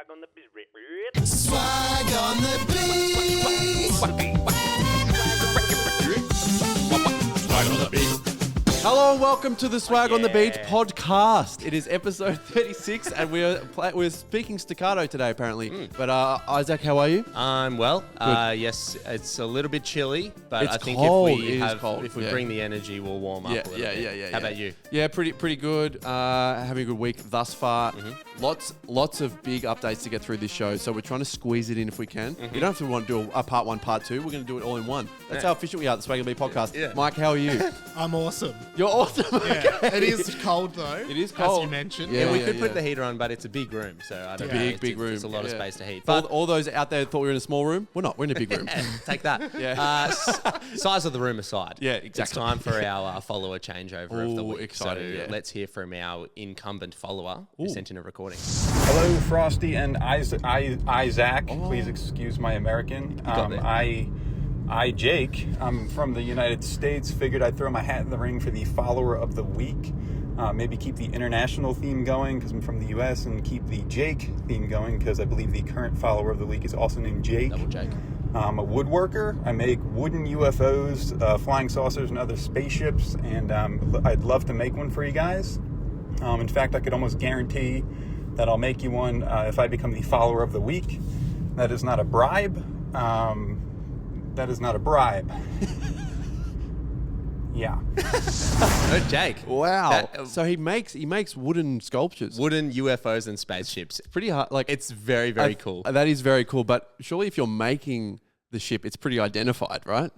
Swag on the beat. Swag on the beat. Swag on the beat. Hello and welcome to the Swag on the Beach podcast. It is episode 36 and we're speaking staccato today apparently. But Isaac, how are you? I'm well. Yes, it's a little bit chilly, but It's I think cold. if we bring the energy, we'll warm up a little bit. How about you? Yeah, pretty good. Having a good week thus far. Lots of big updates to get through this show, so we're trying to squeeze it in if we can. You don't have to want to do a part one, part two. We're going to do it all in one. That's how efficient we are at the Swag on the Beach podcast. Yeah. Mike, how are you? I'm awesome. You're awesome. Yeah, Okay. it is cold though. It is cold. as you mentioned. Yeah, We could put the heater on, but it's a big room, so I don't know. Big room. It's a lot of Yeah. space to heat. For But all those out there that thought we were in a small room, we're not. We're in a big room. take that. Yeah. Size of the room aside. Yeah, exactly. It's time for our follower changeover of the Ooh, week. exciting, So yeah. let's hear from our incumbent follower who sent in a recording. Hello, Frosty and Isaac. Oh. Please excuse my American. got that. Jake, I'm from the United States. Figured I'd throw my hat in the ring for the follower of the week. Maybe keep the international theme going because I'm from the U.S. and keep the Jake theme going because I believe the current follower of the week is also named Jake. Double Jake. I'm a woodworker. I make wooden UFOs, flying saucers, and other spaceships, and I'd love to make one for you guys. In fact, I could almost guarantee that I'll make you one if I become the follower of the week. That is not a bribe. That is not a bribe. Yeah. Oh, Jake. Wow. That- So he makes wooden sculptures. Wooden UFOs and spaceships. Pretty hard. Like It's very, very cool. That is very cool. But surely, if you're making the ship, it's pretty identified, right?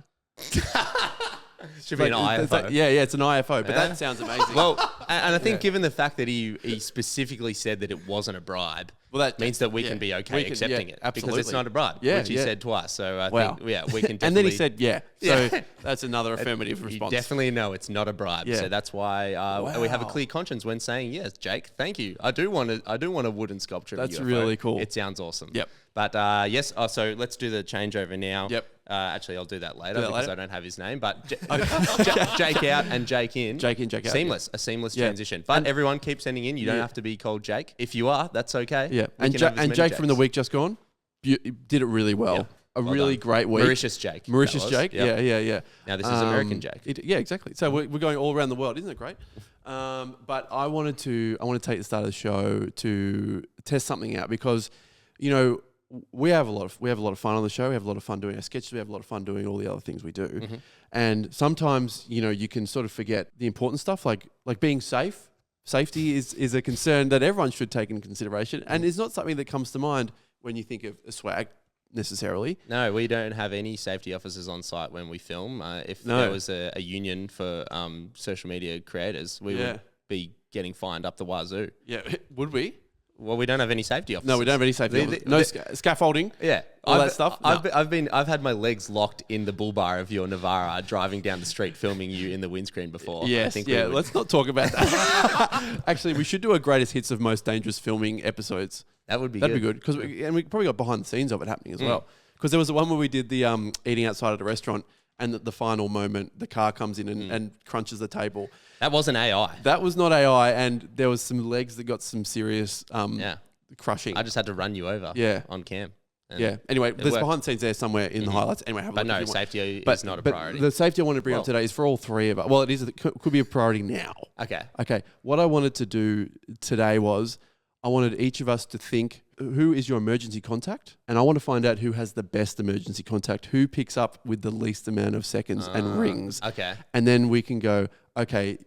Should be an It's like- IFO. yeah, it's an IFO. But Yeah. that sounds amazing. Well, and I think given the fact that he specifically said that it wasn't a bribe, Well, that means that we yeah. can be okay We can- accepting yeah, it because it's absolutely. not a bribe, Yeah, which he yeah. said twice. So I Wow. think, we can definitely... and then he said, "Yeah." So Yeah. that's another affirmative You response. definitely know it's not a bribe. Yeah. So that's why we have a Wow. clear conscience when saying, yes, Jake, thank you. I do want a wooden sculpture of a That's UFO. really cool. It sounds awesome. Yep. But yes, so let's do the changeover now. Yep. Actually, I'll do that later Do that because later? I don't have his name. But Jake out and Jake in. Jake in, Jake out, Seamless. A seamless Yeah. transition. But everyone keep sending in. You don't Yeah. have to be called Jake. If you are, that's okay. Yeah. We And, can have as many Jake from the Jakes. week just gone did it really well. Yeah. A Well really done. great week. Mauritius Jake. that Mauritius was. Jake. Yep. Yeah. Now this is American Jake. Yeah, exactly. So we're going all around the world, isn't it great? But I want to take the start of the show to test something out because, you know, we have a lot of fun on the show. We have a lot of fun doing our sketches. We have a lot of fun doing all the other things we do. Mm-hmm. And sometimes, you know, you can sort of forget the important stuff, like being safe. Safety is a concern that everyone should take into consideration, and is not something that comes to mind when you think of a swag necessarily. No, we don't have any safety officers on site when we film. If there was a union for social media creators, we would be getting fined up the wazoo. Yeah, would we? Well, we don't have any safety officers. No, we don't have any safety. No scaffolding. Yeah, all that stuff. No. I've had my legs locked in the bull bar of your Navara driving down the street, filming you in the windscreen before. Yes, I think yeah. we would. Let's not talk about that. Actually, we should do a greatest hits of most dangerous filming episodes. That would be That'd good. be good and we probably got behind the scenes of it happening as well. Because there was the one where we did the eating outside at a restaurant, and the final moment, the car comes in and crunches the table. That wasn't AI. That was not AI, and there was some legs that got some serious crushing. I just had to run you over. Yeah. On cam. And Yeah. Anyway, there's worked. behind the scenes there somewhere in the highlights. Anyway, have a But look if no, you want. safety is not a But priority. the safety I want to bring up Well- today is for all three of us. Well, it could be a priority now. Okay. Okay. What I wanted to do today was I wanted each of us to think, who is your emergency contact? And I want to find out who has the best emergency contact, who picks up with the least amount of seconds and rings. Okay. And then we can go, okay,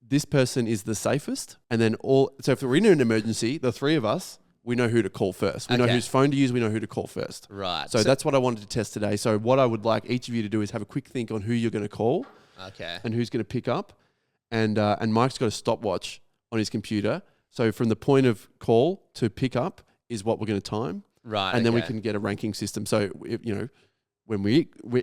this person is the safest. And then so if we're in an emergency, the three of us, we know who to call first. We know Okay. whose phone to use. We know who to call first. Right. So that's what I wanted to test today. So what I would like each of you to do is have a quick think on who you're going to call Okay. and who's going to pick up. And Mike's got a stopwatch on his computer. So from the point of call to pick up is what we're going to time. Right. And then we okay. can get a ranking system. So, when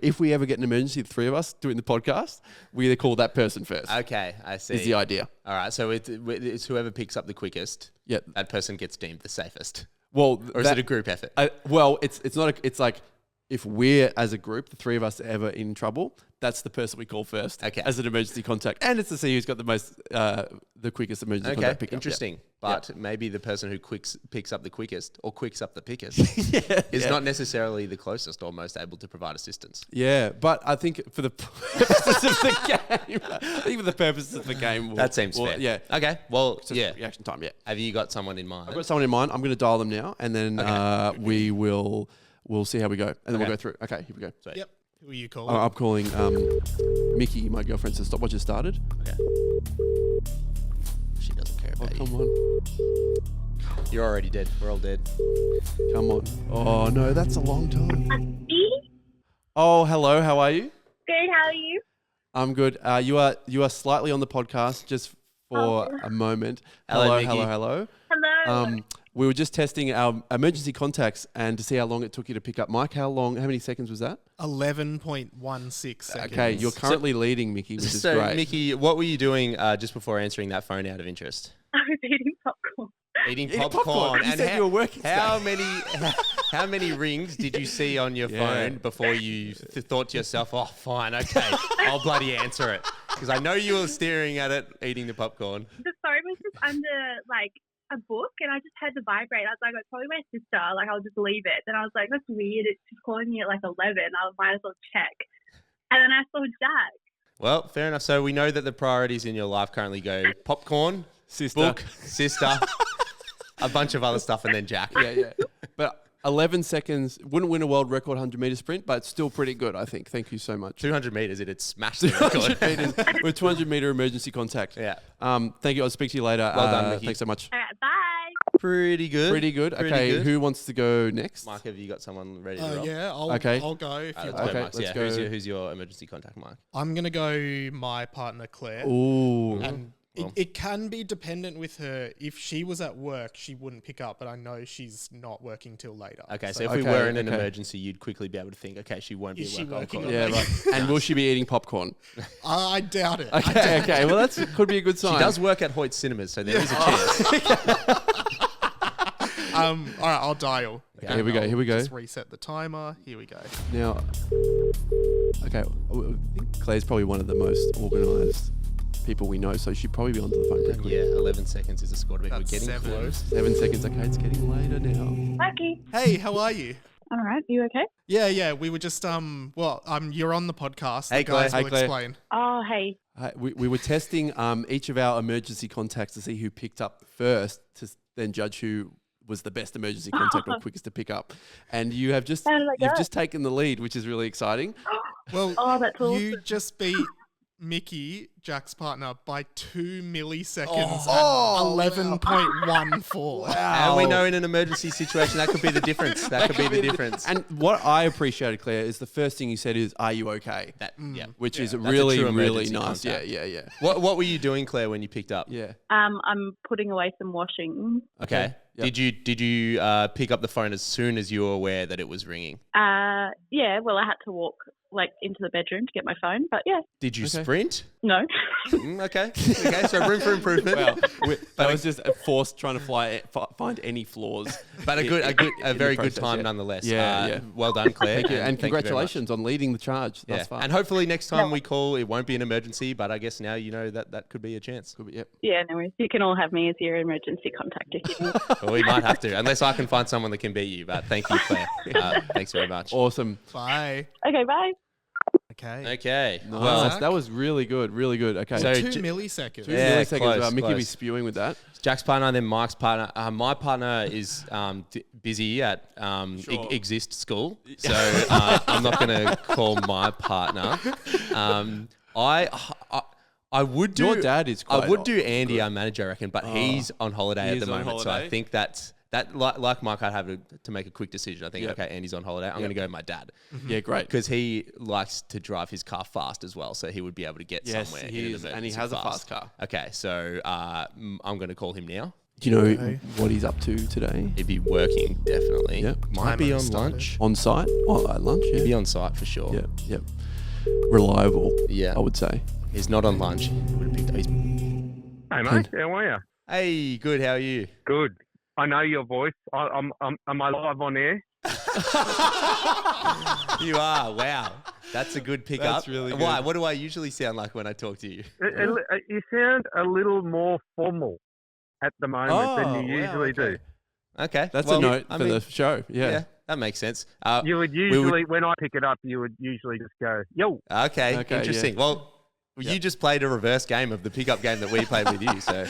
if we ever get an emergency, the three of us doing the podcast, we either call that person first. Okay, I see. Is the idea. All right, so it's whoever picks up the quickest. Yeah. That person gets deemed the safest. Well, Or is it a group effort? well, it's not. It's like if we're as a group, the three of us, ever in trouble, that's the person we call first as an emergency contact, and it's to see who's got the most, the quickest emergency contact pickup. Interesting. Yeah. But maybe the person who picks up the quickest or quicks up the pickest is not necessarily the closest or most able to provide assistance. Yeah, but I think for the purposes of the game, that seems fair. Yeah. Okay. Well, reaction time. Yeah. Have you got someone in mind? I've got someone in mind. I'm going to dial them now, and then we'll see how we go, and then we'll go through. Okay, here we go. Sweet. Yep. Who are you calling? I'm calling Mickey, my girlfriend, says stopwatch has started. Okay. She doesn't care about you. Come on. You're already dead. We're all dead. Come on. Oh, no, that's a long time. Me? Oh, hello. How are you? Good, how are you? I'm good. You are slightly on the podcast just for a moment. Hello, Mickey. Hello. Hello. We were just testing our emergency contacts and to see how long it took you to pick up Mike. How many seconds was that? 11.16 seconds. Okay, you're currently leading, Mickey, which is so, great. Mickey, what were you doing just before answering that phone out of interest? I was eating popcorn. Eating popcorn. You And said you were working how many rings did you see on your phone before you thought to yourself, oh, fine, okay, I'll bloody answer it? Because I know you were staring at it, eating the popcorn. The phone was just under, a book, and I just had to vibrate. I was like, it's probably my sister. I'll just leave it. Then I was like, that's weird. It's just calling me at 11. I might as well check. And then I saw Jack. Well, fair enough. So we know that the priorities in your life currently go popcorn, book, sister, a bunch of other stuff, and then Jack. Yeah. But 11 seconds wouldn't win a world record 100-meter sprint, but it's still pretty good, I think. Thank you so much. 200 meters, it'd smash the record. 200 meters. We're 200-meter emergency contact. Yeah. Thank you. I'll speak to you later. Well done, Mickey. Thanks so much. All right, bye. Pretty good. Okay, who wants to go next? Mark, have you got someone ready to roll? Yeah, I'll go if you Let's want. go, Mark. let's go. Who's your emergency contact, Mark? I'm going to go my partner, Claire. Ooh. And it can be dependent with her. If she was at work, she wouldn't pick up, but I know she's not working till later. Okay, so if we were in an emergency, you'd quickly be able to think, okay, she won't be Is at she work. working? Yeah, right. And will she be eating popcorn? I doubt it. Okay. Well, that could be a good sign. She does work at Hoyt Cinemas, so there is a chance. All right, I'll dial. Okay, here we go. Just reset the timer. Here we go. Now, okay, I think Claire's probably one of the most organised people we know, so she'd probably be onto the phone pretty quick. Yeah, 11 seconds is a score to beat. We're That's getting 7. close. 7 seconds. Okay, it's getting later now. Okay. Hey, how are you? All right, you okay? Yeah. We were just you're on the podcast. Hey, the guys Claire. will Claire. explain. Oh, hey. We were testing each of our emergency contacts to see who picked up first, to then judge who was the best emergency contact or quickest to pick up. And you have just taken the lead, which is really exciting. Well, that's awesome. you just beat Mickey, Jack's partner, by 2 milliseconds at 11.14. And we know in an emergency situation that could be the difference. That could be the difference. And what I appreciated, Claire, is the first thing you said is, "Are you okay?" Which is That's really, a true really emergency nice. contact. Yeah. What were you doing, Claire, when you picked up? Yeah. I'm putting away some washing. Okay. Yep. Did you pick up the phone as soon as you were aware that it was ringing? Yeah, well, I had to walk into the bedroom to get my phone, but yeah. Did you sprint? No. Okay, so room for improvement. Well, that was just a force trying to find any flaws. But a very good time nonetheless. Yeah. Well done, Claire. Thank you, and thank you very congratulations on leading the charge thus far. And hopefully next time we call, it won't be an emergency, but I guess now you know that could be a chance. Could be, yep. Yeah, no worries. You can all have me as your emergency contact if you need. Well, we might have to, unless I can find someone that can beat you. But thank you, Claire. Thanks very much. Awesome. Bye. Okay, bye. Okay. Nice. Well, That was really good. Really good. Okay. So 2 milliseconds. 2 Yeah, milliseconds. close, Mickey will be close. spewing with that. Jack's partner, then Mike's partner. My partner is busy at Exist School, so I'm not going to call my partner. I would do. Your dad is quite I would do Andy, our manager, I reckon, but he's on holiday at He's the on moment, so I holiday? think that like Mike, I'd have to make a quick decision. I think okay, Andy's on holiday. I'm going to go with my dad. Yeah, great. Because he likes to drive his car fast as well, so he would be able to get somewhere. he is, and he has a fast car. Okay, so I'm going to call him now. Do you know what he's up to today? He'd be working, definitely. Yep. Might be Timer on started. lunch. On site? Oh, at lunch, yeah. He'd be on site for sure. Yep. Reliable, Yeah. I would say. He's not on lunch. He would have picked up his... Hey mate, how are you? Hey, good. How are you? Good. I know your voice. Am I live on air? You are. Wow. That's a good pickup. That's really good. Why? What do I usually sound like when I talk to you? You sound a little more formal at the moment than you usually do. Okay. That's a note for the show. Yeah. That makes sense. You would usually, when I pick it up, you would usually just go, yo. Okay, Okay, interesting. yeah. Well, you just played a reverse game of the pickup game that we played with you. So,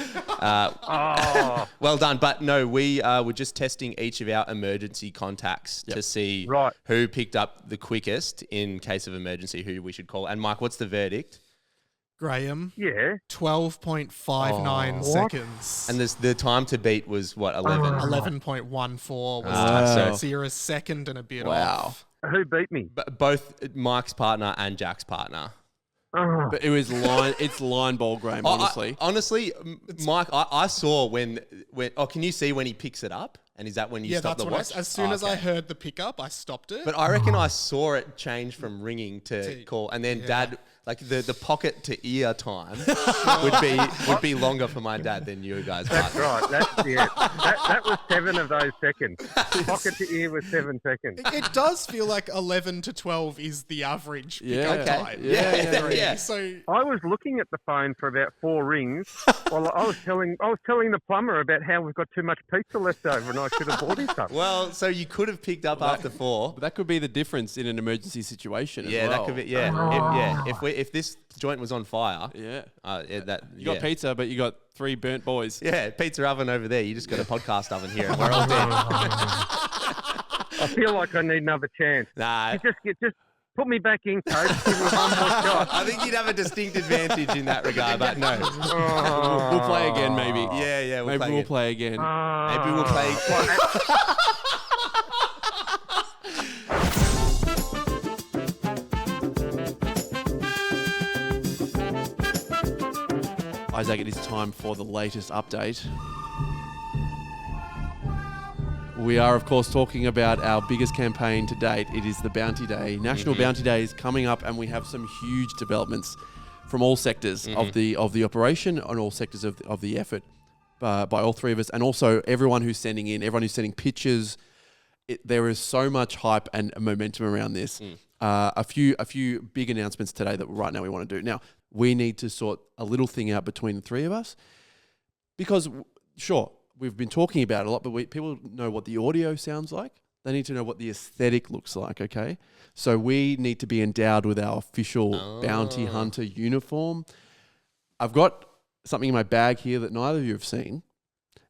well done. But no, we were just testing each of our emergency contacts to see who picked up the quickest in case of emergency, who we should call. And Mike, what's the verdict? Graham. Yeah. 12.59 seconds. And the time to beat was what, 11? 11.14 was Wow. so you're a second and a bit Wow. off. Who beat me? Both Mike's partner and Jack's partner. But it was it's line ball, Graham, honestly. Honestly, Mike, I saw when can you see when he picks it up? And is that when you stop that's the what watch? as soon as I heard the pickup, I stopped it. But I reckon I saw it change from ringing to call, and then Dad, like the pocket to ear time would be longer for my dad than you guys. That's right. That was 7 of those seconds. Pocket to ear was 7 seconds. It does feel like 11 to 12 is the average pickup time. Yeah. So I was looking at the phone for about 4 rings while I was telling the plumber about how we've got too much pizza left over and I should have bought him some. Well, so you could have picked up after 4. But that could be the difference in an emergency situation. Yeah, as well. that could be. Yeah, if this joint was on fire, Yeah. You got pizza, but you got 3 burnt boys. Yeah, pizza oven over there. You just got a podcast oven here, and we're all dead. I feel like I need another chance. Nah. Just put me back in, coach. Give me one more shot. I think you'd have a distinct advantage in that regard, but no. We'll play again, maybe. Yeah, Maybe we'll play again. Maybe we'll play. Isaac, it is time for the latest update. We are, of course, talking about our biggest campaign to date. It is the Bounty Day. National Bounty Day is coming up, and we have some huge developments from all sectors of the operation and all sectors of the effort by all 3 of us, and also everyone who's sending in, everyone who's sending pictures. There is so much hype and momentum around this. A few big announcements today that right now we want to do. Now, we need to sort a little thing out between the 3 of us because, sure, we've been talking about it a lot, but people know what the audio sounds like. They need to know what the aesthetic looks like, okay? So we need to be endowed with our official bounty hunter uniform. I've got something in my bag here that neither of you have seen,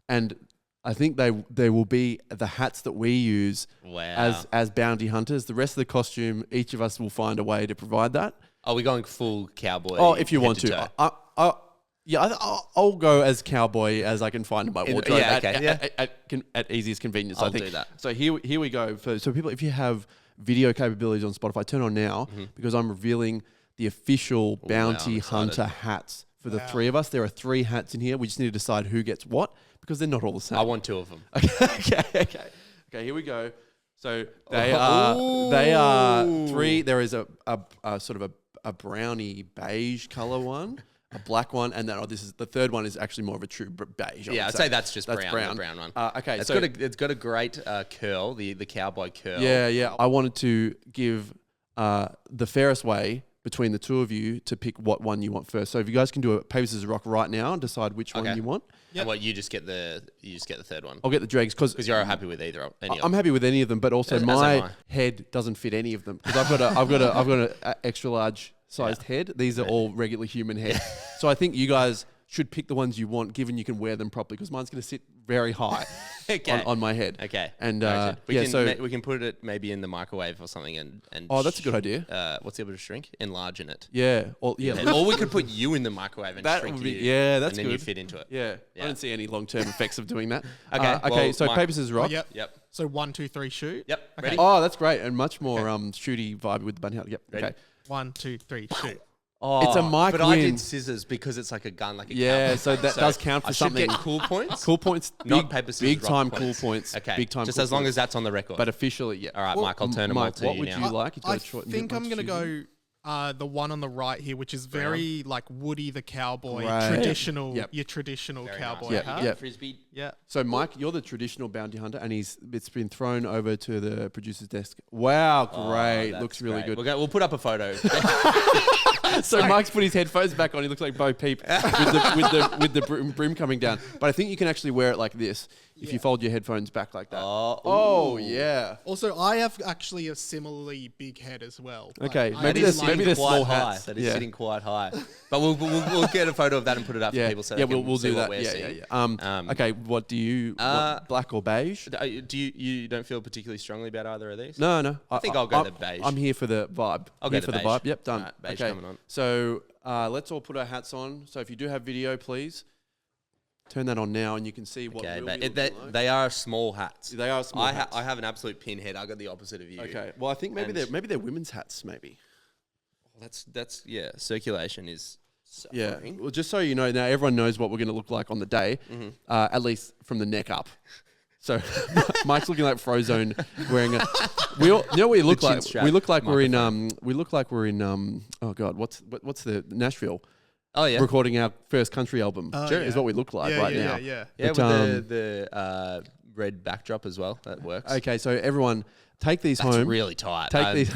and I think they will be the hats that we use as bounty hunters. The rest of the costume, each of us will find a way to provide that. Are we going full cowboy? Oh, if you want to. I'll go as cowboy as I can find in my wardrobe at easiest convenience. I'll I think. do that. So here we go. So people, if you have video capabilities on Spotify, turn on now because I'm revealing the official bounty hunter hats for the 3 of us. There are 3 hats in here. We just need to decide who gets what because they're not all the same. I want 2 of them. Okay. Here we go. So they are 3. There is a sort of a brownie beige color one, a black one, and then this is the 3rd one is actually more of a true beige. I'd say that's just brown. The brown one. Okay, it's got a great curl, the cowboy curl. Yeah. I wanted to give the fairest way between the 2 of you to pick what one you want first. So if you guys can do a paper scissors rock right now and decide which one you want. And what you just get the 3rd one. I'll get the dregs because you're happy with any of them. I'm happy with any of them, but also my head doesn't fit any of them because I've got an extra large sized head. These are all regular human head. So I think you guys should pick the ones you want, given you can wear them properly, because mine's going to sit very high on my head. Okay. And we can put it maybe in the microwave or something and that's a good idea. What's the able to shrink? Enlarge in it. Yeah. Or we could put you in the microwave and shrink you. Yeah, that's and then good. you fit into it. Yeah. I don't see any long-term effects of doing that. Okay. So Mike. paper, scissors, rock. Yep. So 1, 2, 3, shoot. Yep. Okay. Ready? Oh, that's great. And much more shooty vibe with the bunny hat. Yep. Ready? Okay. 1, 2, 3, shoot. Oh, it's a mic But win. I did scissors because it's like a gun, like a Yeah, so that does count for something. I should get cool points? Cool points. Not paper, scissors, big rock time points. cool points. Okay. Big time Just cool as long points. as that's on the record. But officially, yeah. All right, Mike, I'll turn them all Mike, to what you would now. you like? You've got I a short- think I'm going to go the one on the right here, which is very like Woody the cowboy, Right. traditional, Yep. your traditional Very cowboy nice. hat. Yep. Frisbee. Yeah. So, Mike, you're the traditional bounty hunter, and it's been thrown over to the producer's desk. Wow, great! That's Looks really great. good. We'll put up a photo. So Mike's put his headphones back on. He looks like Bo Peep with the brim coming down. But I think you can actually wear it like this if you fold your headphones back like that. Oh, yeah. Also, I have actually a similarly big head as well. Okay, Like, maybe I there's like- maybe there's quite small high. hats. That is Yeah. sitting quite high. But we'll get a photo of that and put it up Yeah, for people so yeah, they can we'll see do what that. we're Yeah, seeing. yeah. Okay, what do you? Black or beige? Do you don't feel particularly strongly about either of these? No. I think I'll go the beige. I'm here for the vibe. I'll here go for the the beige. vibe. Yep, done. Alright, beige okay. coming on. So let's all put our hats on. So if you do have video, please turn that on now, and you can see what. Okay, we'll but be looking like. they are small hats. They are small hats. I have an absolute pinhead. I got the opposite of you. Okay. Well, I think maybe And- they're women's hats. Maybe. That's Circulation is Yeah. suffering. Well, just so you know, now everyone knows what we're going to look like on the day, Mm-hmm. at least from the neck up. So Mike's looking like Frozone wearing a. We all, you know what we look chin like. strap We look like we're in. We look like we're in. Oh God, what's the Nashville Oh yeah. recording our first country album? Oh, Is yeah. what we look like yeah, right yeah, now. Yeah. Yeah, But, with the red backdrop as well. That works. Okay, so everyone take these That's home. really tight. Take these.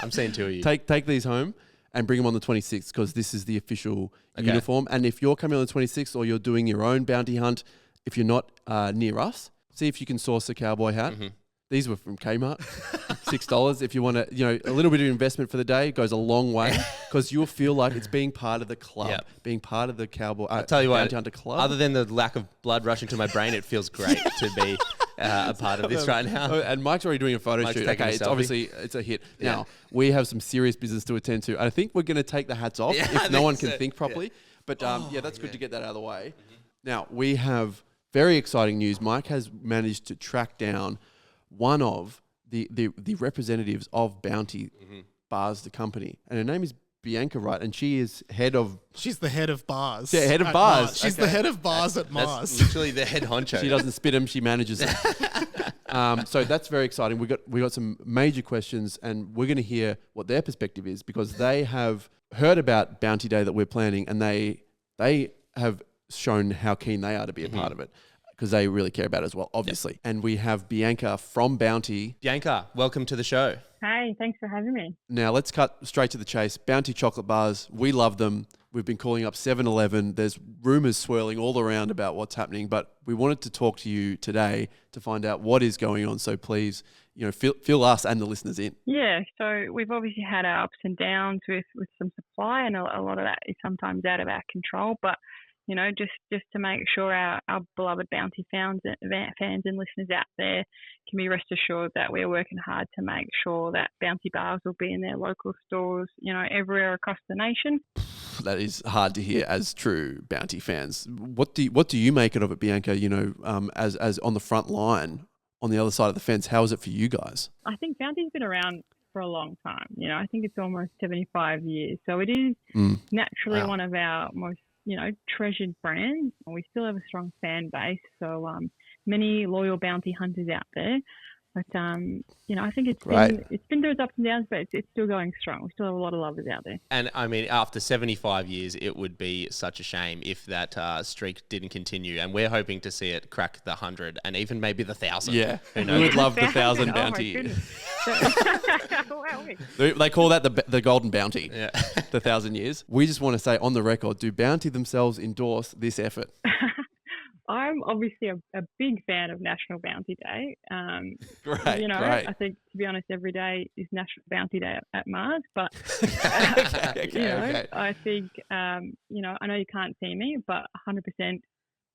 I'm seeing two of you. Take these home and bring them on the 26th because this is the official Okay. uniform. And if you're coming on the 26th or you're doing your own bounty hunt, if you're not near us, see if you can source a cowboy hat. Mm-hmm. These were from Kmart, $6. If you want to, a little bit of investment for the day goes a long way because you'll feel like it's being part of the club, Yep. being part of the cowboy. I'll tell you what, bounty hunter club. other than the lack of blood rushing to my brain, it feels great to be a part of this right now. Oh, and Mike's already doing a photo Mike's shoot. taking Okay, a it's selfie. obviously it's a hit. Yeah. Now we have some serious business to attend to. I think we're going to take the hats off Yeah, I if no think one can so. think properly. But yeah, that's good yeah. to get that out of the way. Now we have very exciting news. Mike has managed to track down one of the representatives of Bounty Bars, the company, and her name is Bianca Wright, and she is head of. She's the head of bars. Yeah, head of at bars. Mars. She's Okay. the head of bars at That's Mars. literally the head honcho. She doesn't spit them; she manages them. So that's very exciting. We got some major questions, and we're going to hear what their perspective is because they have heard about Bounty Day that we're planning, and they have shown how keen they are to be a part of it because they really care about it as well, obviously. And we have Bianca from Bounty. Bianca, welcome to the show. Hey, thanks for having me. Now let's cut straight to the chase. Bounty chocolate bars, we love them. We've been calling up 7-Eleven. There's rumors swirling all around about what's happening, but we wanted to talk to you today to find out what is going on. So please, fill us and the listeners in. Yeah, so we've obviously had our ups and downs with some supply, and a lot of that is sometimes out of our control. But just to make sure our beloved Bounty fans and listeners out there can be rest assured that we're working hard to make sure that Bounty bars will be in their local stores, everywhere across the nation. That is hard to hear as true Bounty fans. What do you make it of it, Bianca? As on the front line, on the other side of the fence, how is it for you guys? I think Bounty's been around for a long time. I think it's almost 75 years. So it is naturally one of our most, treasured brands. We still have a strong fan base. So many loyal Bounty hunters out there. But, I think it's been through its ups and downs, but it's still going strong. We still have a lot of lovers out there. And I mean, after 75 years, it would be such a shame if that streak didn't continue. And we're hoping to see it crack the 100 and even maybe the 1,000. Yeah, Who we knows? would love the 1,000 Oh, my Bounty. goodness. Wow. They call that the golden bounty, Yeah. the 1,000 years. We just want to say on the record, do Bounty themselves endorse this effort? I'm obviously a big fan of National Bounty Day. Great, great. great. I think, to be honest, every day is National Bounty Day at Mars. But, Okay. I think, I know you can't see me, but 100%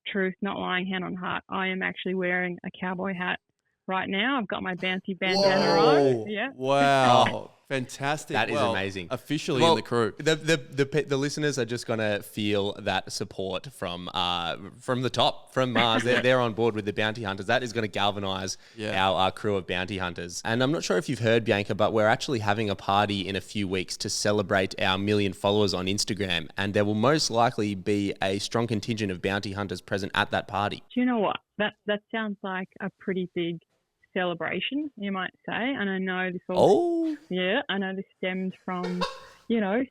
truth, not lying, hand on heart, I am actually wearing a cowboy hat right now. I've got my Bounty bandana on. Yeah. Wow. Fantastic. That is Well, amazing. Officially in the crew. The listeners are just gonna feel that support from the top, from Mars. They're on board with the bounty hunters. That is going to galvanize our crew of bounty hunters. And I'm not sure if you've heard, Bianca, but we're actually having a party in a few weeks to celebrate our 1 million followers on Instagram, and there will most likely be a strong contingent of bounty hunters present at that party. Do you know what? That sounds like a pretty big celebration, you might say. And I know this all. Yeah, I know this stemmed from,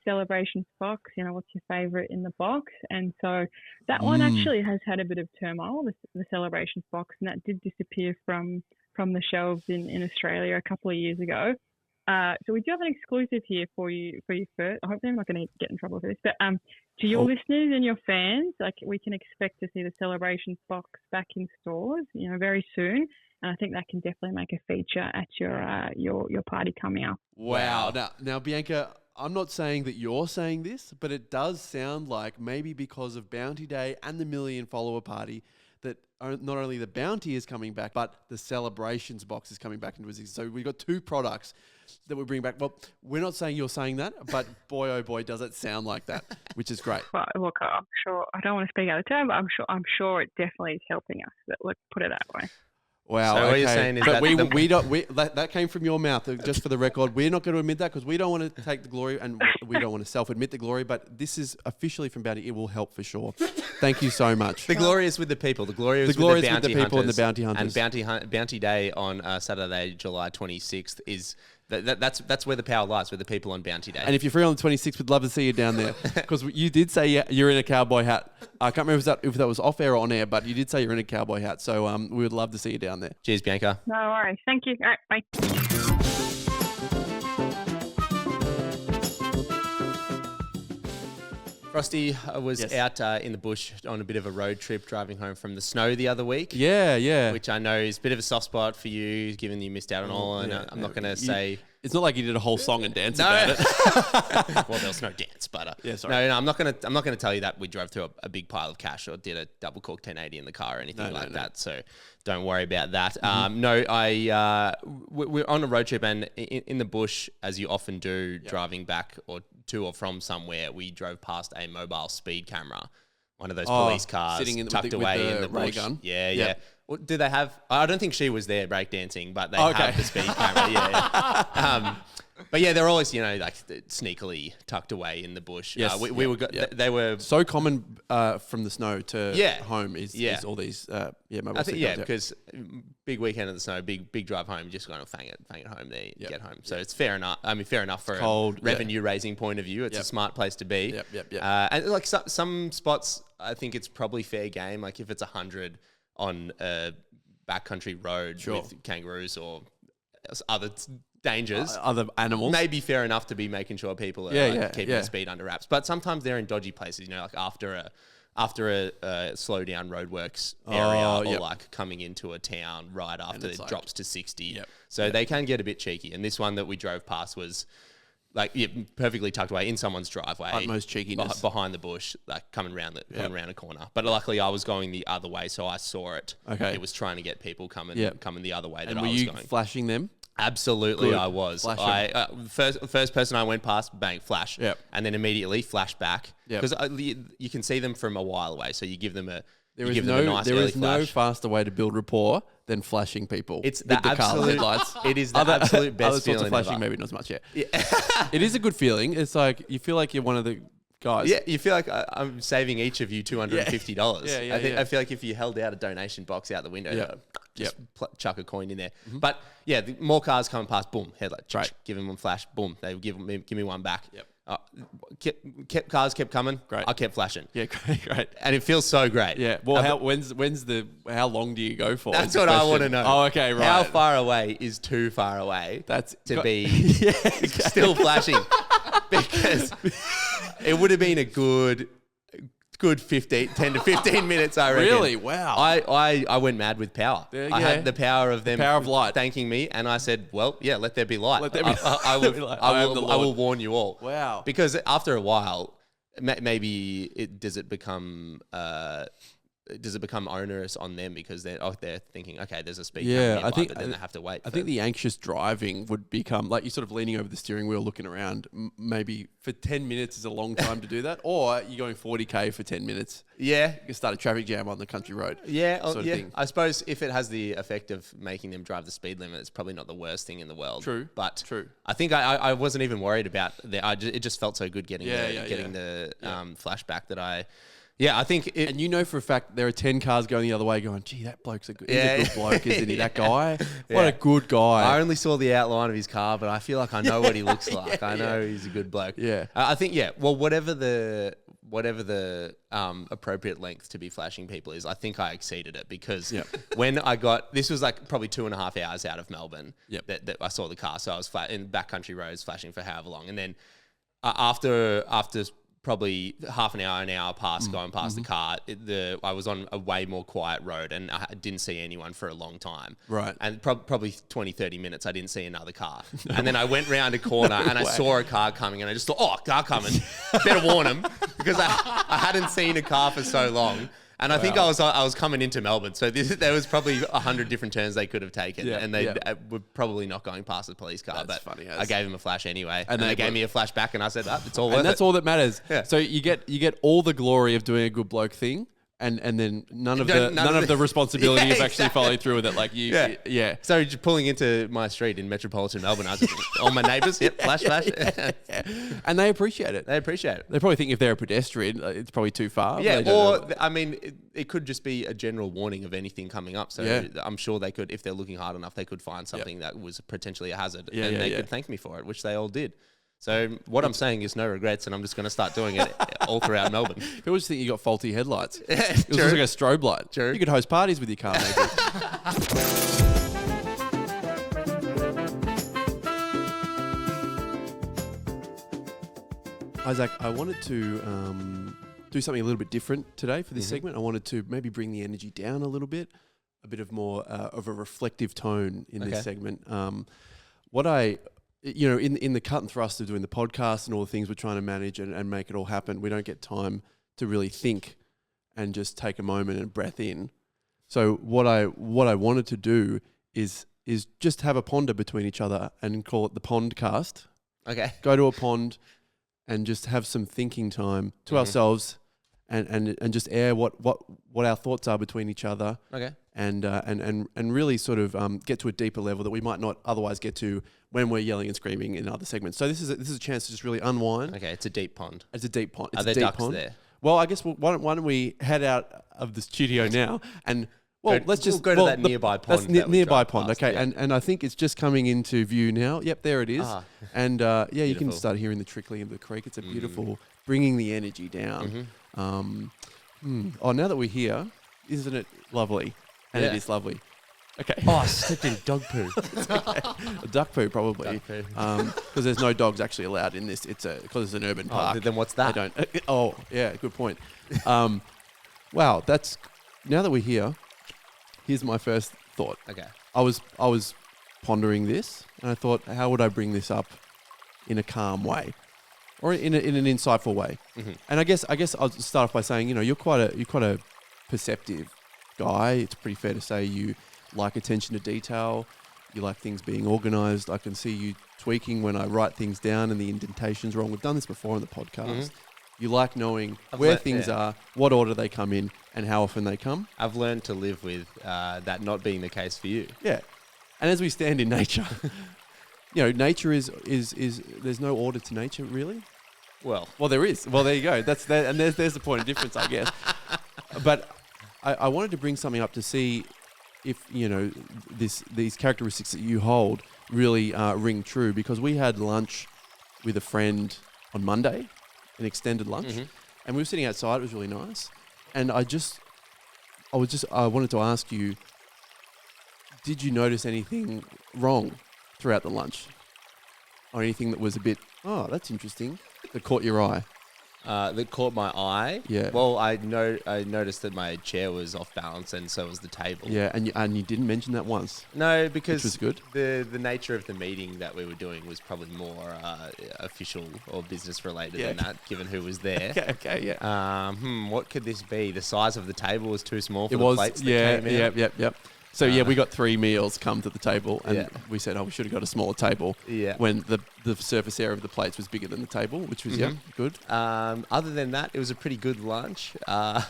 Celebrations box. What's your favourite in the box? And so that one actually has had a bit of turmoil, the Celebrations box, and that did disappear from the shelves in Australia a couple of years ago. So we do have an exclusive here for you first. I hope I'm not going to get in trouble for this, but to your listeners and your fans, we can expect to see the Celebrations box back in stores, very soon. And I think that can definitely make a feature at your party coming up. Wow. Now, Bianca, I'm not saying that you're saying this, but it does sound like maybe because of Bounty Day and the million follower party that not only the bounty is coming back, but the Celebrations box is coming back into existence. So we've got two products that we bring back. Well, we're not saying you're saying that, but boy, oh boy, does it sound like that, which is great. Well, look, I'm sure, I don't want to speak out of turn, but I'm sure it definitely is helping us. But let's put it that way. Wow. So okay. what you're saying is that came from your mouth. Just for the record, we're not going to admit that because we don't want to take the glory and we don't want to self-admit the glory. But this is officially from Bounty. It will help for sure. Thank you so much. The glory is with the people. The glory is with the people and the bounty hunters. And Bounty Day on Saturday, July 26th is. That's where the power lies, with the people on Bounty Day. And if you're free on the 26th, we'd love to see you down there. Because you did say you're in a cowboy hat. I can't remember if that was off air or on air, but you did say you're in a cowboy hat. So we would love to see you down there. Cheers, Bianca. No worries. Thank you. All right, bye. Frosty was out in the bush on a bit of a road trip, driving home from the snow the other week. Yeah. Which I know is a bit of a soft spot for you, given you missed out on all. And I'm not going to say... It's not like you did a whole song and dance about it. Well, there was no dance, but... sorry. No, I'm not going to tell you that we drove through a big pile of cash or did a double cork 1080 in the car or anything like that. So don't worry about that. We're on a road trip, and in the bush, as you often do, driving back or to or from somewhere, we drove past a mobile speed camera, one of those police cars sitting tucked away in the ray bush. gun. Yeah. Well, do they have? I don't think she was there breakdancing, but they have the speed camera. Yeah. But yeah, they're always sneakily tucked away in the bush. Yes, we were. They were so common from the snow to home is all these mobile. I think because big weekend of the snow, big drive home, just going to fang it home there, get home. So it's fair enough. I mean, fair enough for a revenue raising point of view. It's a smart place to be. Yep. And like some spots, I think it's probably fair game. Like if it's 100 on a backcountry road with kangaroos or other dangers, other animals, maybe fair enough to be making sure people are keeping the speed under wraps. But sometimes they're in dodgy places, like after a slow down roadworks area, or like coming into a town right after it drops to 60. So they can get a bit cheeky. And this one that we drove past was perfectly tucked away in someone's driveway, utmost cheekiness behind the bush, like coming around a corner. But luckily, I was going the other way, so I saw it. Okay, it was trying to get people coming the other way. And were you flashing them? Absolutely, Good. I was. Flash First person I went past, bang, flash. Yep. And then immediately flash back because you can see them from a while away. So you give them a. There is no faster way to build rapport than flashing people. It's the absolute headlights. It is the absolute best other sorts feeling of flashing, ever. maybe not as much yet. Yeah. It is a good feeling. It's like you feel like you're one of the guys. Yeah, you feel like I'm saving each of you $250. Yeah. I feel like if you held out a donation box out the window, chuck a coin in there. But yeah, the more cars coming past, boom, headlight, give them one flash, boom, they give me one back. Yep. Cars kept coming. Great. I kept flashing. Yeah, great. And it feels so great. Yeah. Well, how long do you go for? That's what I want to know. Oh, okay, right. How far away is too far away? That's to be still flashing, because it would have been a good 10 to 15 minutes, I reckon. Really? Wow. I went mad with power. I had the power of them, power of light, thanking me, and I said, well, yeah, let there be light. Let there be I will warn you all. Wow. Because after a while, maybe does it become onerous on them because they're thinking, okay, there's a speed camera nearby, but then they have to wait. I think the anxious driving would become like you're sort of leaning over the steering wheel, looking around. Maybe for 10 minutes is a long time to do that, or you're going 40k for 10 minutes. Yeah, you can start a traffic jam on the country road. Yeah, sort of thing. I suppose if it has the effect of making them drive the speed limit, it's probably not the worst thing in the world. True, but true. I think I wasn't even worried about that. It just felt so good getting the flashback that I Yeah, I think it. And you know for a fact there are 10 cars going the other way going, gee, that bloke's a good bloke, isn't he? That guy? What a good guy. I only saw the outline of his car, but I feel like I know what he looks like. I know he's a good bloke. Yeah. I think, well, whatever the appropriate length to be flashing people is, I think I exceeded it because when I got, this was like probably 2.5 hours out of Melbourne that I saw the car. So I was in backcountry roads flashing for however long. And then after probably half an hour past going past the car, I was on a way more quiet road and I didn't see anyone for a long time. Right. And probably 20, 30 minutes, I didn't see another car. And then I went round a corner and I saw a car coming and I just thought, oh, car coming. Better warn him because I hadn't seen a car for so long. And I think I was coming into Melbourne, so there was probably 100 different turns they could have taken, and they were probably not going past the police car. That's but funny, I gave him a flash anyway, and they gave me a flash back, and I said, "It's all worth it." And that's all that matters. Yeah. So you get all the glory of doing a good bloke thing, and then none of the responsibility of actually following through with it. Like you, So just pulling into my street in metropolitan Melbourne, I was just, all my neighbours, flash. And they appreciate it. They appreciate it. They probably think if they're a pedestrian, it's probably too far. Yeah, or I mean, it could just be a general warning of anything coming up. So I'm sure they could, if they're looking hard enough, they could find something that was potentially a hazard, and they could thank me for it, which they all did. So what I'm saying is no regrets, and I'm just going to start doing it all throughout Melbourne. People just think you got faulty headlights. It was like a strobe light. True. You could host parties with your car, maybe. Isaac, I wanted to do something a little bit different today for this segment. I wanted to maybe bring the energy down a little bit, a bit of more of a reflective tone in this segment. In the cut and thrust of doing the podcast and all the things we're trying to manage and make it all happen, we don't get time to really think and just take a moment and breath in. So what I wanted to do is just have a ponder between each other and call it the Pondcast. Okay. Go to a pond and just have some thinking time to ourselves and just air what our thoughts are between each other. Okay. And really sort of get to a deeper level that we might not otherwise get to when we're yelling and screaming in other segments. So this is a chance to just really unwind. Okay, it's a deep pond. It's a deep pond. It's Are there deep ducks pond. there? Well, I guess why don't we head out of the studio now and let's just go to that nearby pond. That's nearby pond. Past, okay, and I think it's just coming into view now. Yep, there it is. And you can start hearing the trickling of the creek. It's a beautiful, bringing the energy down. Oh, now that we're here, isn't it lovely? And it is lovely. Okay. Oh, I stepped in dog poo. A duck poo, probably. Because there's no dogs actually allowed in this. Because it's an urban park. Then what's that? They don't. Oh, yeah, good point. Wow, that's now that we're here. Here's my first thought. Okay. I was pondering this, and I thought, how would I bring this up in a calm way, or in an insightful way? And I guess I'll start off by saying, you're quite a perceptive guy. It's pretty fair to say you like attention to detail. You like things being organised. I can see you tweaking when I write things down and the indentation's wrong. We've done this before on the podcast. You like knowing where things are, what order they come in, and how often they come. I've learned to live with that not being the case for you. Yeah. And as we stand in nature, nature is there's no order to nature, really. Well, there is. Well, there you go. That's that, and there's the point of difference, I guess. But I wanted to bring something up to see if these characteristics that you hold really ring true, because we had lunch with a friend on Monday, an extended lunch, and we were sitting outside. It was really nice, and I wanted to ask you, did you notice anything wrong throughout the lunch, or anything that was a bit, that's interesting, that caught your eye? That caught my eye. Yeah. Well, I noticed that my chair was off balance, and so was the table. Yeah, and you didn't mention that once. No, because which was good. The nature of the meeting that we were doing was probably more official or business related than that, given who was there. Okay, yeah. What could this be? The size of the table was too small for the plates that came out. Yep. So we got 3 meals come to the table, and we said, we should have got a smaller table. Yeah. When the surface area of the plates was bigger than the table, which was good. Other than that, it was a pretty good lunch. I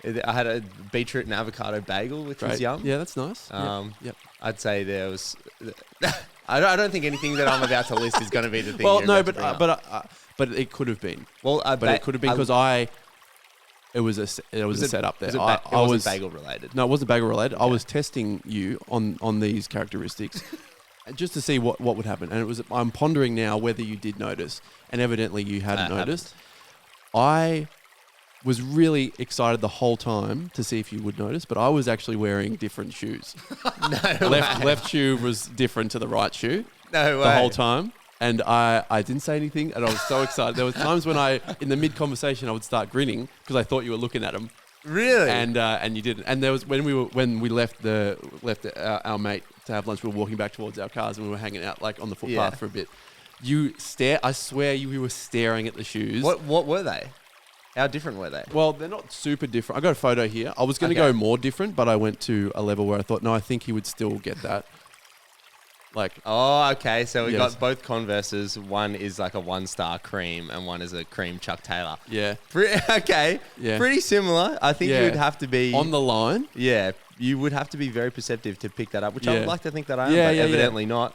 had a beetroot and avocado bagel, which was yum. Yeah, that's nice. Yep. I'd say there was. I don't think anything that I'm about to list is going to be the thing. Well, no, but it could have been. Well, but it could have been because It was a setup there. It I wasn't was bagel related. No, it wasn't bagel related. I was testing you on these characteristics just to see what would happen. And I'm pondering now whether you did notice, and evidently you hadn't noticed. I was really excited the whole time to see if you would notice, but I was actually wearing different shoes. Left shoe was different to the right shoe. No way. The whole time. And I didn't say anything, and I was so excited. There was times when in the mid-conversation, I would start grinning because I thought you were looking at them. Really? And you didn't. And there was when we left our mate to have lunch, we were walking back towards our cars, and we were hanging out like on the footpath for a bit. I swear you were staring at the shoes. What were they? How different were they? Well, they're not super different. I got a photo here. I was going to go more different, but I went to a level where I thought, no, I think he would still get that. Okay. So we got both Converses. One is like a 1-star cream, and one is a cream Chuck Taylor. Yeah. Okay. Yeah. Pretty similar. I think you would have to be on the line. Yeah. You would have to be very perceptive to pick that up, which I would like to think that I am, but evidently not.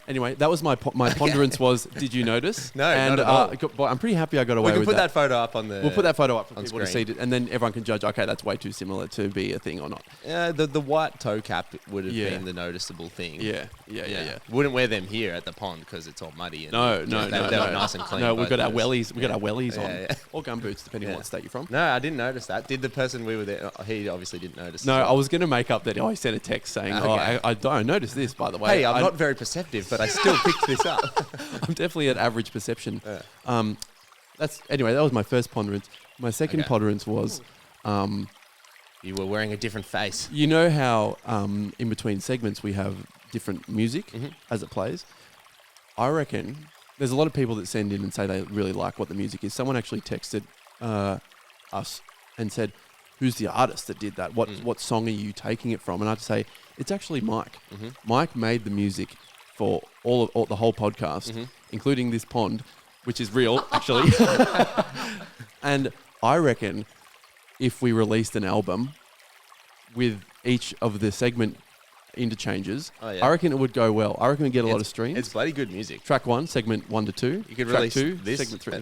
Anyway, that was my ponderance was, did you notice? No, not at all. But I'm pretty happy I got away with that. We can put that photo up on the We'll put that photo up for people screen. to see it, and then everyone can judge, okay, that's way too similar to be a thing or not. Yeah, the white toe cap would have been the noticeable thing. Yeah. Wouldn't wear them here at the pond because it's all muddy. And No. They were nice and clean. No, we've got our wellies. We've got our wellies on. Yeah. Or gumboots, depending on what state you're from. No, I didn't notice that. Did the person we were there? He obviously didn't notice. No, I was going to make up that I sent a text saying, I don't notice this, by the way. Hey, I'm not very perceptive, but I still picked this up. I'm definitely at average perception. Anyway, that was my first ponderance. My second ponderance was... you were wearing a different face. You know how in between segments we have different music as it plays? I reckon there's a lot of people that send in and say they really like what the music is. Someone actually texted us and said, who's the artist that did that? What song are you taking it from? And I'd say, it's actually Mike. Mike made the music for all the whole podcast, including this pond, which is real, actually. And I reckon if we released an album with each of the segment interchanges, I reckon it would go well. I reckon we'd get a lot of streams. It's bloody good music. Track 1, segment 1 to 2. You could Track release 2, this, segment 3.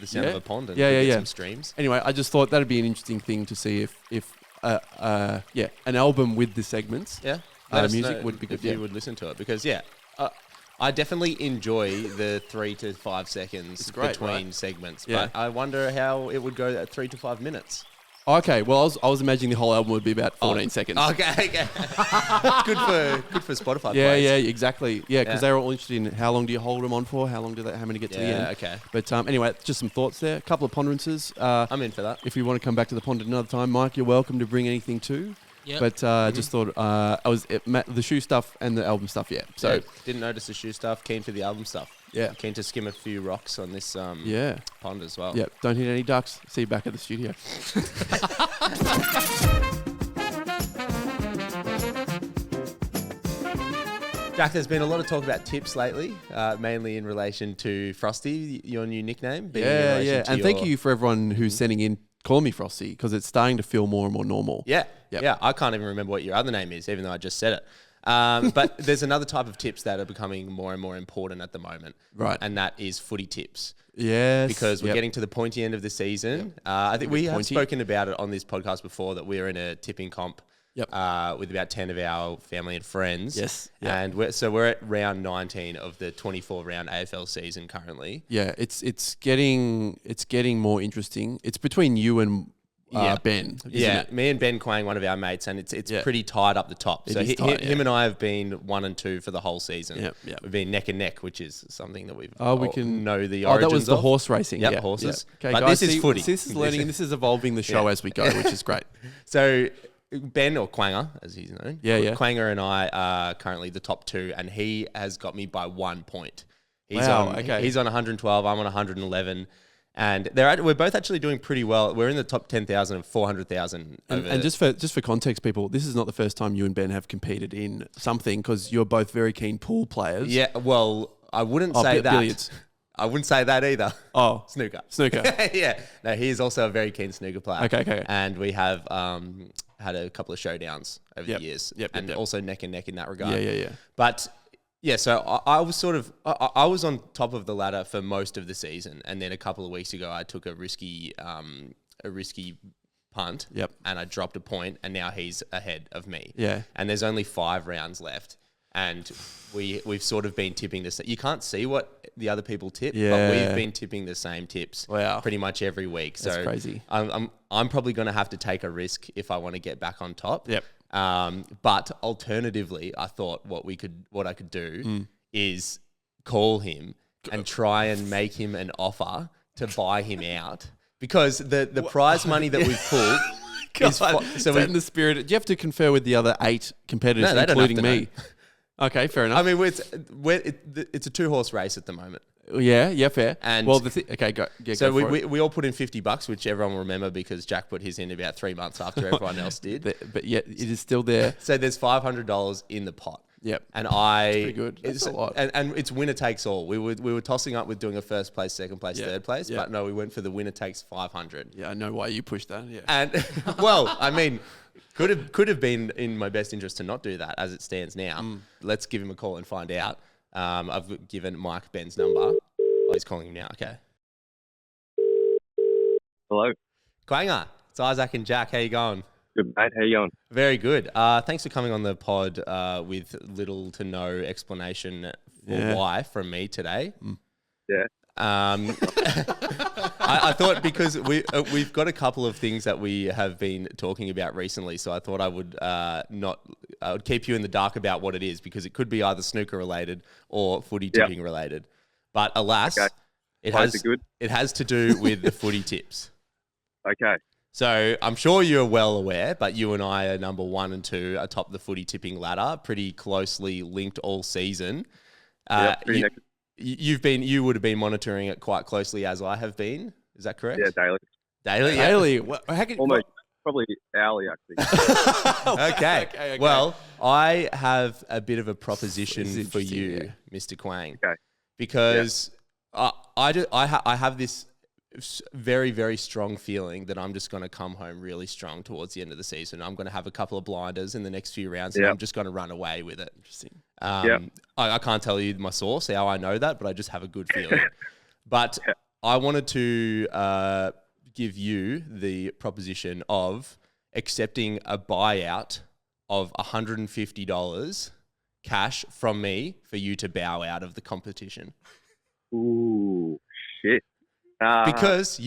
the sound of a pond, and get some streams. Anyway, I just thought that'd be an interesting thing to see if an album with the segments. Yeah. Music would be good. If you would listen to it, because I definitely enjoy the 3 to 5 seconds between segments, but I wonder how it would go at 3 to 5 minutes. Okay, well, I was imagining the whole album would be about 14 seconds. Okay. Good for Spotify. Yeah, exactly. Yeah, because they're all interested in how long do you hold them on for, how many get to the end. Okay. But anyway, just some thoughts there. A couple of ponderances. I'm in for that. If you want to come back to the pond at another time, Mike, you're welcome to bring anything too. Yep. But just thought the shoe stuff and the album stuff. Yeah. So didn't notice the shoe stuff. Keen for the album stuff. Yeah. Keen to skim a few rocks on this pond as well. Yeah. Don't hit any ducks. See you back at the studio. Jack, there's been a lot of talk about tips lately, mainly in relation to Frosty, your new nickname. Yeah. And thank you for everyone who's sending in. Call me Frosty, because it's starting to feel more and more normal. Yeah. I can't even remember what your other name is, even though I just said it. But there's another type of tips that are becoming more and more important at the moment. Right. And that is footy tips. Yes. Because we're getting to the pointy end of the season. I think we have spoken about it on this podcast before, that we're in a tipping comp with about 10 of our family and friends. Yes. And we're at round 19 of the 24-round AFL season currently. Yeah, it's getting more interesting. It's between you and Ben. Isn't it? Me and Ben Quang, one of our mates, and it's pretty tight up the top. So him and I have been 1 and 2 for the whole season. Yeah. We've been neck and neck, which is something that we can know the origins of. That was the of. horse racing. Yep, horses. Okay, but guys, this is footy. This is learning, and this is evolving the show as we go, which is great. So Ben, or Quanger, as he's known. Quanger and I are currently the top 2, and he has got me by 1 point. He's on 112, I'm on 111. And we're both actually doing pretty well. We're in the top 10,000 of 400,000. And just for context, people, this is not the first time you and Ben have competed in something, because you're both very keen pool players. Yeah, well, I wouldn't say that. Billiards. I wouldn't say that either. Oh. Snooker. Yeah. No, he is also a very keen snooker player. Okay. And we have had a couple of showdowns over the years. And also neck and neck in that regard. Yeah. But yeah, so I was I was on top of the ladder for most of the season, and then a couple of weeks ago I took a risky a risky punt. Yep. And I dropped a point, and now he's ahead of me. Yeah. And there's only 5 rounds left. And we've sort of been tipping this. You can't see what the other people tip, but we've been tipping the same tips pretty much every week. So that's crazy. I'm probably going to have to take a risk if I want to get back on top. Yep. But alternatively, I thought what I could do is call him and try and make him an offer to buy him out, because the prize money that we've pulled. So in the spirit, do you have to confer with the other 8 competitors, including me? Okay, fair enough. I mean, it's a 2-horse race at the moment. Yeah, fair. And well, okay, go. Yeah, so go for we all put in $50, which everyone will remember because Jack put his in about 3 months after everyone else did. But yet it is still there. So there's $500 in the pot. Yep. And That's pretty good. That's a lot. And it's winner takes all. We were tossing up with doing a first place, second place, third place, but no, we went for the winner takes 500. Yeah, I know why you pushed that. Yeah. And well, I mean, could have been in my best interest to not do that as it stands now. Let's give him a call and find out. I've given Mike Ben's number. Oh, he's calling him now. Okay. Hello. Quanger, it's Isaac and Jack. How you going? Good, mate. How you going? Very good. Thanks for coming on the pod with little to no explanation for why from me today. Yeah. I thought because we've got a couple of things that we have been talking about recently, so I thought I would I would keep you in the dark about what it is, because it could be either snooker related or footy tipping related. But alas, it has to do with the footy tips. Okay. So I'm sure you're well aware, but you and I are number 1 and 2 atop the footy tipping ladder, pretty closely linked all season. You would have been monitoring it quite closely, as I have been. Is that correct? Yeah, daily. Daily. Daily. Almost. Probably hourly, actually. Okay. Well, I have a bit of a proposition for you, Mr. Quang. Okay. Because I have this very, very strong feeling that I'm just going to come home really strong towards the end of the season. I'm going to have a couple of blinders in the next few rounds, and I'm just going to run away with it. Interesting. I can't tell you my source, how I know that, but I just have a good feeling. But I wanted to give you the proposition of accepting a buyout of $150 cash from me for you to bow out of the competition. Ooh, shit. Because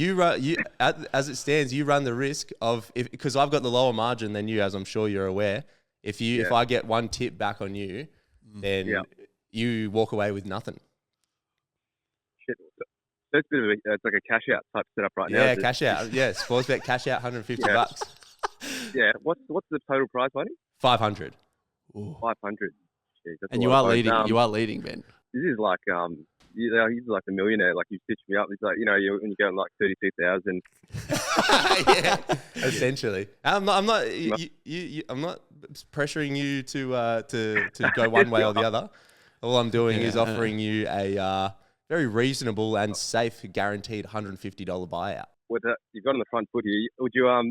as it stands, you run the risk of, because I've got the lower margin than you, as I'm sure you're aware. If I get one tip back on you, then you walk away with nothing. Shit. That's a bit of it's like a cash out type setup right now. Yeah, cash out. Yeah, Sportsbet cash out $150. Yeah. What's the total prize money? 500. Ooh. 500. Jeez, and you are leading. You are leading, Ben. This is like he's like a millionaire. Like, you stitched me up. He's like, when you go on like 32,000. Yeah, essentially. I'm not pressuring you to go one way or the other. All I'm doing is offering you a very reasonable and safe, guaranteed $150 buyout. You've got on the front foot here. Would you?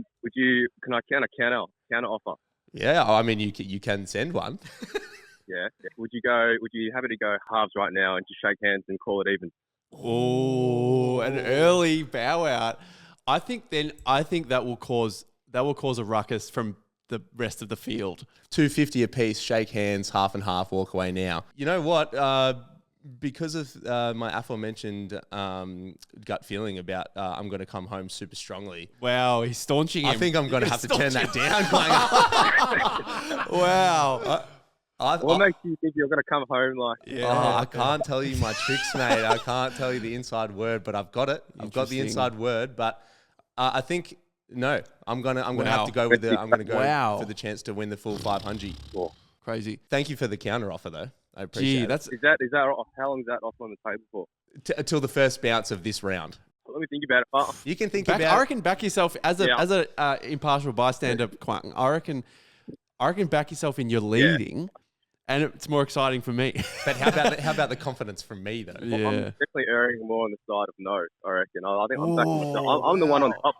Can I counter offer? Yeah, I mean, you can send one. Yeah. Would you happy to go halves right now and just shake hands and call it even? Oh, an early bow out. I think that will cause a ruckus from the rest of the field. $250 a piece, shake hands, half and half, walk away now. You know what? Because of my aforementioned gut feeling about I'm going to come home super strongly. Wow, he's staunching him. I think I'm going to have to turn that down. Wow. What makes you think you're going to come home like? I can't tell you my tricks, mate. I can't tell you the inside word, but I've got it. I've got the inside word, but I think no. I'm gonna have to go with for the chance to win the full 500. Wow. Crazy. Thank you for the counter offer, though. I appreciate it. Is that off? How long is that off on the table for? Till the first bounce of this round. Let me think about it. Oh. You can think I about. reckon back yourself as a impartial bystander. I reckon back yourself in your leading, and it's more exciting for me. But how about the confidence from me though? Yeah. I'm definitely erring more on the side of no, I reckon. I think I'm backing myself. I'm the one on top.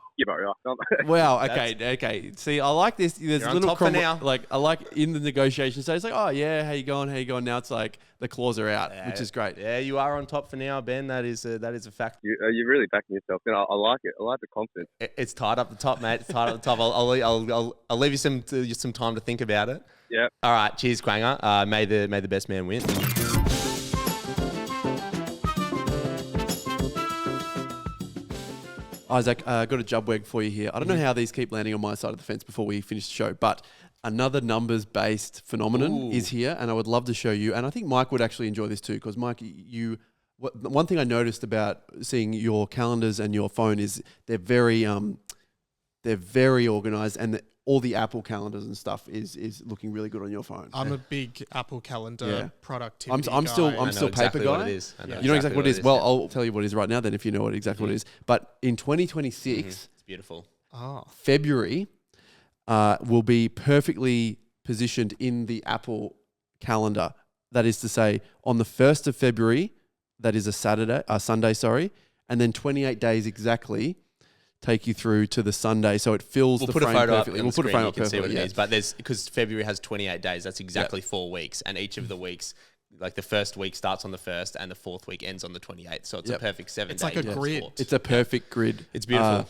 Wow. Okay. See, I like this. There's You're a on little top for now. Like I like in the negotiation stage. It's like, oh yeah, how you going? Now it's like the claws are out, which is great. Yeah, you are on top for now, Ben. That is a fact. You're really backing yourself. And I like it. I like the confidence. It's tied up the top, mate. It's tied up the top. I'll leave you some time to think about it. Yeah. All right. Cheers, Quanger. May the best man win. Isaac, got a jubweg for you here. I don't know how these keep landing on my side of the fence before we finish the show, but another numbers-based phenomenon is here, and I would love to show you. And I think Mike would actually enjoy this too, because Mike, one thing I noticed about seeing your calendars and your phone is they're very organised, and all the Apple calendars and stuff is looking really good on your phone. I'm a big Apple Calendar productivity I'm guy. still exactly paper guy. what it is. You know exactly what it is. Well, I'll tell you what it is right now then, if you know exactly what it is. But in 2026, It's beautiful. February will be perfectly positioned in the Apple calendar. That is to say, on the 1st of February, that is a Sunday, and then 28 days exactly take you through to the Sunday, so it fills the frame perfectly. We'll put a frame up perfectly. See what it is, but because February has 28 days, that's exactly 4 weeks, and each of the weeks, like the first week starts on the 1st, and the 4th week ends on the 28th. So it's a perfect 7 It's day. like a grid. sport. It's a perfect grid. It's beautiful.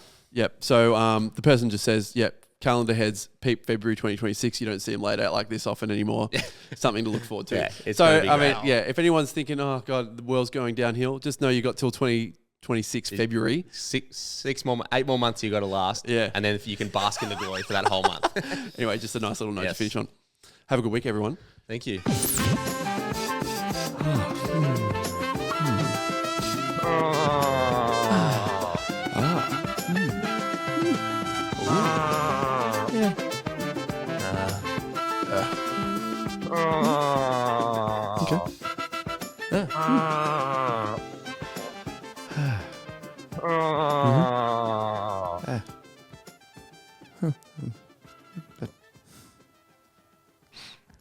So the person just says, calendar heads, peep February 2026. You don't see them laid out like this often anymore. Something to look forward to. Yeah, it's so, gonna be I mean, great. if anyone's thinking, oh, God, the world's going downhill, just know you got till 2026 February. 8 more months you got to last. Yeah. And then if you can bask in the glory for that whole month. Anyway, just a nice little note to Yes. finish on. Have a good week, everyone. Thank you.